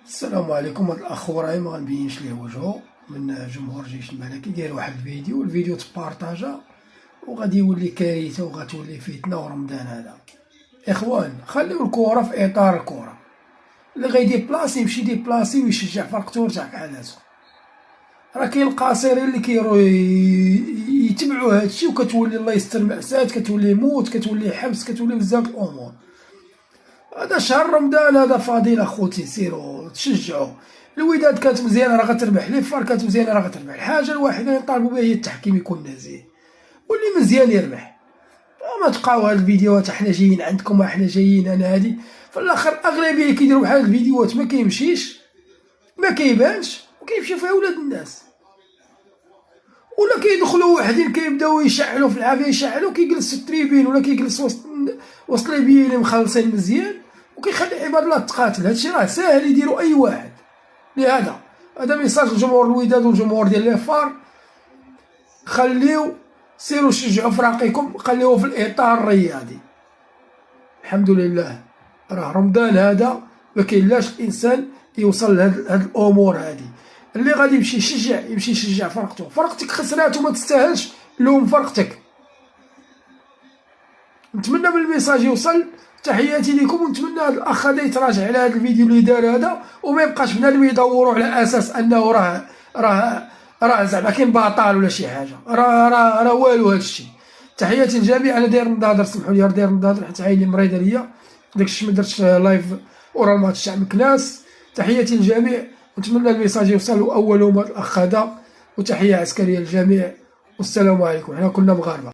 السلام عليكم. هاد الاخ وراي ما غنبينش ليه وجهه من جمهور الجيش الملكي. داير واحد الفيديو تبارطاجا وغادي يولي كارثه وغتولي فتنه ورمضان هذا. اخوان خليو الكره في اطار الكره، اللي غيديبلاسي يمشي ديبلاسي ويشجع فرقته ويرجع كحالاتو. راه كاين القاصرين اللي كيروحو يتبعوا هادشي وكتولي الله يستر مأساة، كتولي موت، كتولي حبس، كتولي بزاف الامور. هذا شهر رمضان، هذا فضيل اخوتي، سيروا تشجعوا. الوداد كانت مزيانه راه غتربح، لي فار كانت مزيانه راه غتربح. الحاجه الوحيده اللي نطالبوا بها هي التحكيم يكون نزيه واللي مزيان يربح. ما تبقاو هاد الفيديوهات احنا جايين عندكم، احنا جايين انا هادي في الاخر. الاغلبيه اللي كيديروا بحال هاد الفيديوهات ما كيمشيش، ما كيبانش، وكيمشيو فيها ولاد الناس. ولا كيدخلوا وحدين كيبداو يشعلوا في العافيه، يشعلوا كيجلس في التريبين ولا كيجلس وسط لي بيي اللي مخلصين مزيان وكيخلي عباد الله تقاتل. هادشي راه ساهل يديرو اي واحد. لهذا هذا ميساج لجمهور الوداد والجمهور ديال لي فار، خليو سيروا شجعوا فراقكم، خليوه في الاطار الرياضي. الحمد لله راه رمضان هذا ما كاينلاش الانسان يوصل لهاد الامور هادي. اللي غادي يمشي يشجع يمشي يشجع فرقته. فرقتك خسرات وما تستاهلش، لوم فرقتك. نتمنى بالميساج يوصل. تحياتي لكم، ونتمنى هذا الاخ هذا يتراجع على هذا الفيديو اللي دار هذا، وما يبقاش بنادم يدوروا على اساس انه راه زعما كاين باطل ولا شي حاجه. راه والو هذا الشيء. تحياتي للجميع. انا داير نضاضر، سمحوا لي داير نضاضر حيت عيني مريضه ليا، داكشي ما درتش لايف ورا الماتش تاع مكناس. تحياتي للجميع، ونتمنى الميساج يوصل، اولهم هذا الاخ هذا. وتحيه عسكريه للجميع، والسلام عليكم. حنا كلنا مغاربه.